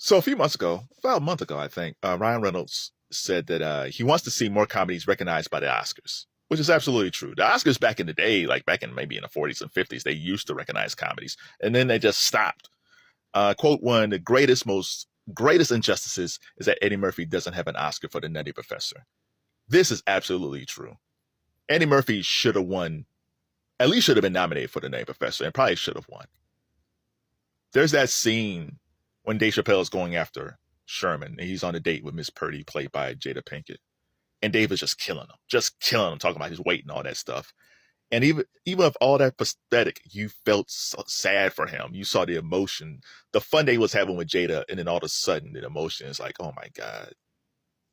So a few months ago, about a month ago, I think, Ryan Reynolds said that he wants to see more comedies recognized by the Oscars, which is absolutely true. The Oscars back in the day, like back in maybe in the 40s and 50s, they used to recognize comedies, and then they just stopped. Quote, one of the greatest injustices is that Eddie Murphy doesn't have an Oscar for the Nutty Professor. This is absolutely true. Eddie Murphy should have won, at least should have been nominated for the Nutty Professor, and probably should have won. There's that scene when Dave Chappelle is going after Sherman, and he's on a date with Miss Purdy, played by Jada Pinkett, and Dave is just killing him, talking about his weight and all that stuff. And even with all that prosthetic, you felt so sad for him. You saw the emotion, the fun they was having with Jada, and then all of a sudden, the emotion is like, oh my god,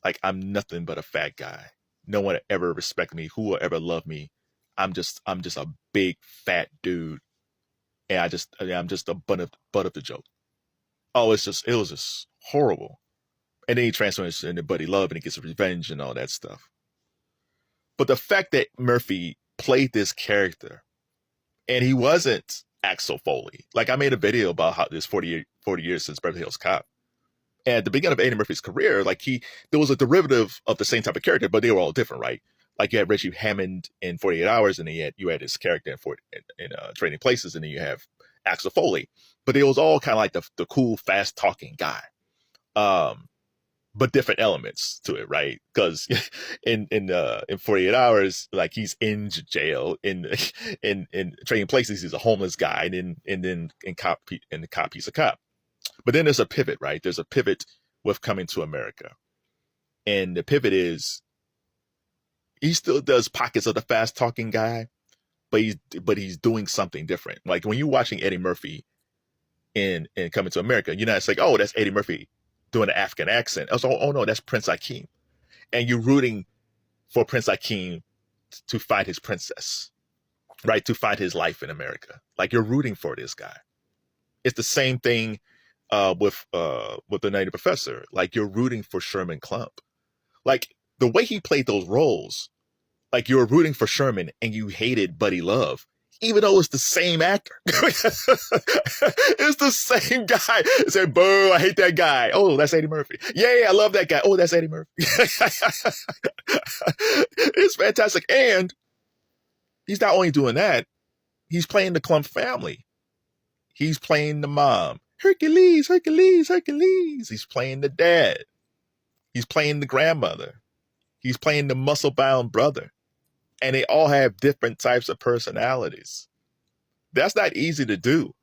like I'm nothing but a fat guy. No one will ever respect me. Who will ever love me? I'm just a big fat dude, and I'm just a butt of the joke. Oh, it was just horrible. And then he transforms into Buddy Love and he gets revenge and all that stuff. But the fact that Murphy played this character and he wasn't Axel Foley. Like, I made a video about how this 40 years since Beverly Hills Cop. And at the beginning of Eddie Murphy's career, like there was a derivative of the same type of character, but they were all different, right? Like you had Reggie Hammond in 48 Hours, and then you had his character in Trading Places, and then you have Axel Foley. But it was all kind of like the cool, fast talking guy. But different elements to it, right? Because in 48 Hours, like he's in jail. In Trading Places, he's a homeless guy, and then in the Cop, he's a cop. But then there's a pivot, right? There's a pivot with Coming to America, and the pivot is he still does pockets of the fast talking guy, but he's doing something different. Like when you're watching Eddie Murphy in Coming to America, you're not like, oh, that's Eddie Murphy doing an African accent. Oh no, that's Prince Akeem. And you're rooting for Prince Akeem to find his princess, right? To find his life in America. Like you're rooting for this guy. It's the same thing with the Nutty Professor. Like you're rooting for Sherman Klump. Like the way he played those roles, like you were rooting for Sherman and you hated Buddy Love, even though it's the same actor. It's the same guy. It said, boo, I hate that guy. Oh, that's Eddie Murphy. Yeah, I love that guy. Oh, that's Eddie Murphy. It's fantastic. And he's not only doing that, he's playing the Klump family. He's playing the mom. Hercules, Hercules, Hercules. He's playing the dad. He's playing the grandmother. He's playing the muscle-bound brother. And they all have different types of personalities. That's not easy to do.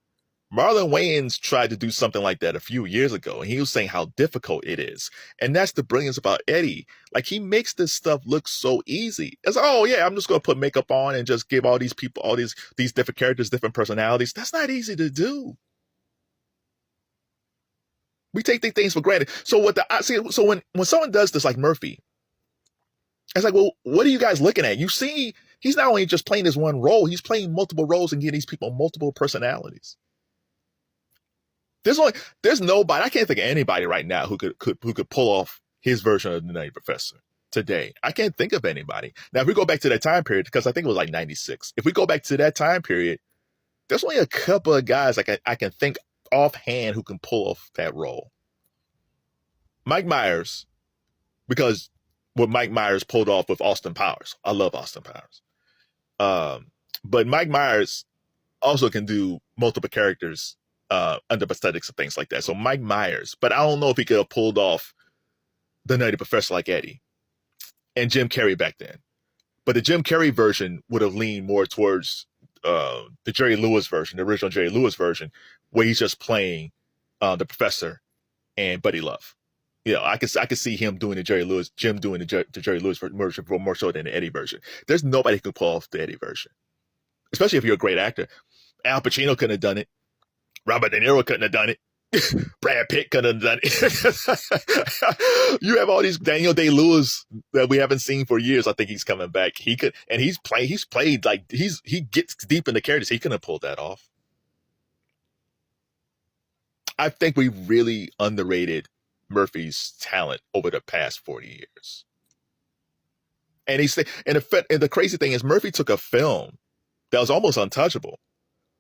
Marlon Wayans tried to do something like that a few years ago, and he was saying how difficult it is. And that's the brilliance about Eddie. Like, he makes this stuff look so easy. It's like, oh, yeah, I'm just going to put makeup on and just give all these people, all these different characters, different personalities. That's not easy to do. We take these things for granted. So when someone does this like Murphy, it's like, well, what are you guys looking at? You see, he's not only just playing this one role, he's playing multiple roles and giving these people multiple personalities. There's nobody, I can't think of anybody right now who could pull off his version of the Nutty Professor today. I can't think of anybody. Now, if we go back to that time period, because I think it was like 96, if we go back to that time period, there's only a couple of guys I can think offhand who can pull off that role. Mike Myers, because what Mike Myers pulled off with Austin Powers. I love Austin Powers. But Mike Myers also can do multiple characters under prosthetics and things like that. So Mike Myers, but I don't know if he could have pulled off the Nutty Professor like Eddie and Jim Carrey back then. But the Jim Carrey version would have leaned more towards the Jerry Lewis version, the original Jerry Lewis version, where he's just playing the Professor and Buddy Love. You know, I could see him doing Jim doing the Jerry Lewis version more so than the Eddie version. There's nobody who can pull off the Eddie version, especially if you're a great actor. Al Pacino couldn't have done it. Robert De Niro couldn't have done it. Brad Pitt couldn't have done it. You have all these Daniel Day-Lewis that we haven't seen for years. I think he's coming back. He could, and he's played like he gets deep in the characters. He couldn't have pulled that off. I think we really underrated Murphy's talent over the past 40 years. And the crazy thing is Murphy took a film that was almost untouchable.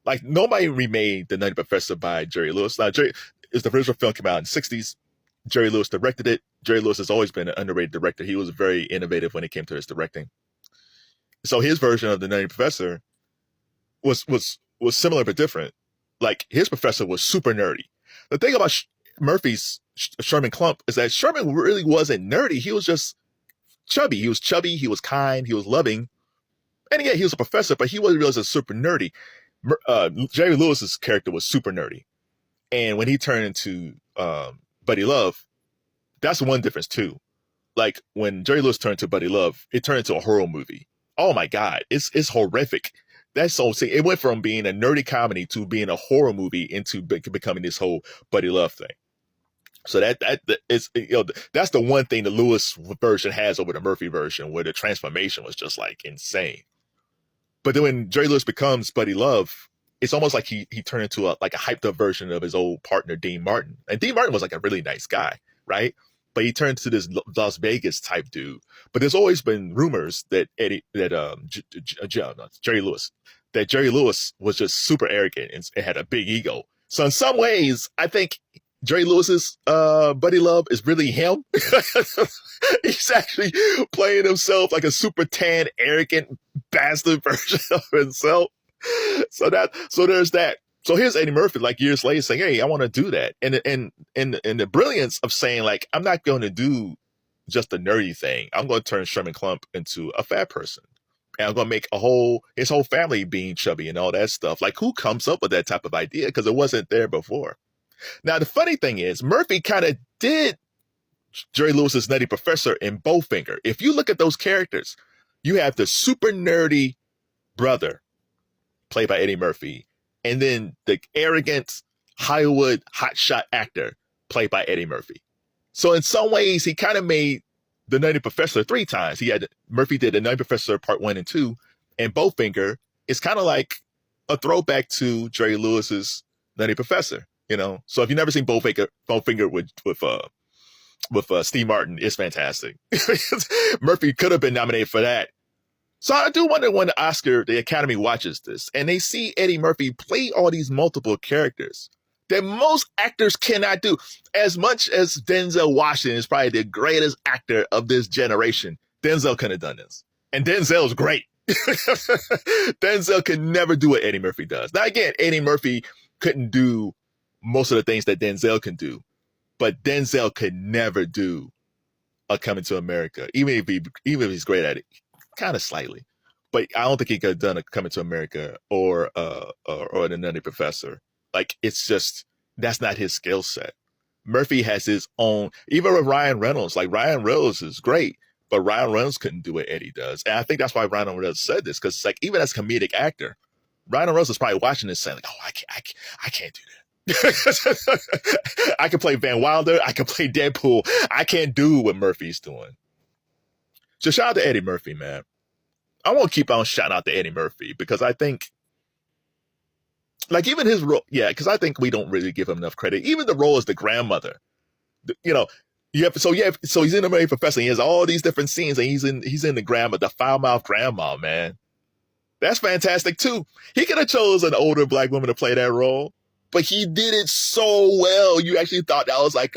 Like nobody remade The Nutty Professor by Jerry Lewis. Now, the original film came out in the 60s. Jerry Lewis directed it. Jerry Lewis has always been an underrated director. He was very innovative when it came to his directing. So his version of the Nutty Professor was similar but different. Like, his professor was super nerdy. The thing about Murphy's Sherman Klump is that Sherman really wasn't nerdy. He was just chubby. He was chubby. He was kind. He was loving. And yeah, he was a professor, but he wasn't really super nerdy. Jerry Lewis's character was super nerdy. And when he turned into Buddy Love, that's one difference too. Like, when Jerry Lewis turned to Buddy Love, it turned into a horror movie. Oh my God, it's horrific. That's so sick. It went from being a nerdy comedy to being a horror movie into becoming this whole Buddy Love thing. So that is, that's the one thing the Lewis version has over the Murphy version, where the transformation was just like insane. But then when Jerry Lewis becomes Buddy Love, it's almost like he turned into a hyped up version of his old partner, Dean Martin. And Dean Martin was like a really nice guy, right? But he turned to this Las Vegas type dude. But there's always been rumors that Jerry Lewis was just super arrogant and had a big ego. So in some ways, I think Jerry Lewis's Buddy Love is really him. He's actually playing himself like a super tan, arrogant bastard version of himself. So there's that. So here's Eddie Murphy, like years later, saying, "Hey, I want to do that," and the brilliance of saying, like, I'm not going to do just a nerdy thing. I'm going to turn Sherman Klump into a fat person, and I'm going to make his whole family being chubby and all that stuff. Like, who comes up with that type of idea? Because it wasn't there before. Now, the funny thing is, Murphy kind of did Jerry Lewis's Nutty Professor in Bowfinger. If you look at those characters, you have the super nerdy brother, played by Eddie Murphy, and then the arrogant Hollywood hotshot actor, played by Eddie Murphy. So in some ways, he kind of made the Nutty Professor 3 times. Murphy did the Nutty Professor Part 1 and 2, and Bowfinger is kind of like a throwback to Jerry Lewis's Nutty Professor. So if you've never seen Bowfinger with Steve Martin, it's fantastic. Murphy could have been nominated for that. So I do wonder when the Academy watches this and they see Eddie Murphy play all these multiple characters that most actors cannot do. As much as Denzel Washington is probably the greatest actor of this generation, Denzel couldn't have done this. And Denzel's great. Denzel can never do what Eddie Murphy does. Now, again, Eddie Murphy couldn't do most of the things that Denzel can do, but Denzel could never do a Coming to America, even if he's great at it. Kind of slightly, but I don't think he could have done a Coming to America or the Nutty Professor. Like, it's just, that's not his skill set. Murphy has his own, even with Ryan Reynolds. Like, Ryan Reynolds is great, but Ryan Reynolds couldn't do what Eddie does. And I think that's why Ryan Reynolds said this, because it's like, even as a comedic actor, Ryan Reynolds is probably watching this saying, like, oh, I can't do that. I can play Van Wilder. I can play Deadpool. I can't do what Murphy's doing. So shout out to Eddie Murphy, man. I won't keep on shouting out to Eddie Murphy because I think, like, even his role, because I think we don't really give him enough credit. Even the role as the grandmother, so he's in the Nutty Professor. He has all these different scenes, and he's in the foul-mouthed grandma, man. That's fantastic too. He could have chose an older black woman to play that role, but he did it so well. You actually thought that was like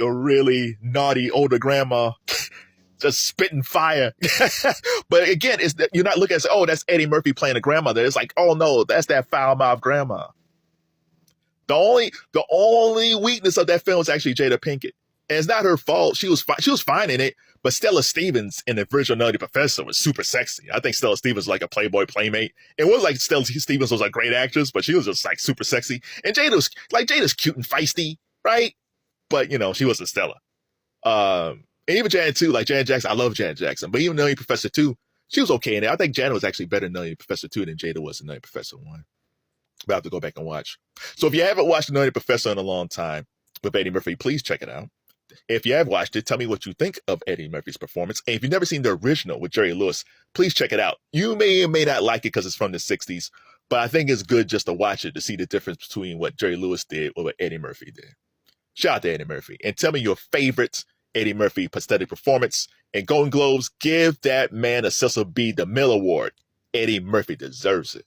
a really naughty older grandma. Just spitting fire. But again, you're not looking at, oh, that's Eddie Murphy playing a grandmother. It's like, oh no, that's that foul-mouthed grandma. The only weakness of that film is actually Jada Pinkett. And it's not her fault. She was fine in it, but Stella Stevens in the original Nutty Professor was super sexy. I think Stella Stevens was like a Playboy playmate. It was like Stella Stevens was a great actress, but she was just like super sexy. And Jada's cute and feisty, right? But she wasn't Stella. And even Janet too, like Janet Jackson, I love Janet Jackson, but even Nutty Professor 2, she was okay in it. I think Janet was actually better in Nutty Professor 2 than Jada was in Nutty Professor 1. But I have to go back and watch. So if you haven't watched Nutty Professor in a long time with Eddie Murphy, please check it out. If you have watched it, tell me what you think of Eddie Murphy's performance. And if you've never seen the original with Jerry Lewis, please check it out. You may or may not like it because it's from the 60s, but I think it's good just to watch it to see the difference between what Jerry Lewis did or what Eddie Murphy did. Shout out to Eddie Murphy. And tell me your favorite Eddie Murphy prosthetic performance. And Golden Globes, give that man a Cecil B. DeMille Award. Eddie Murphy deserves it.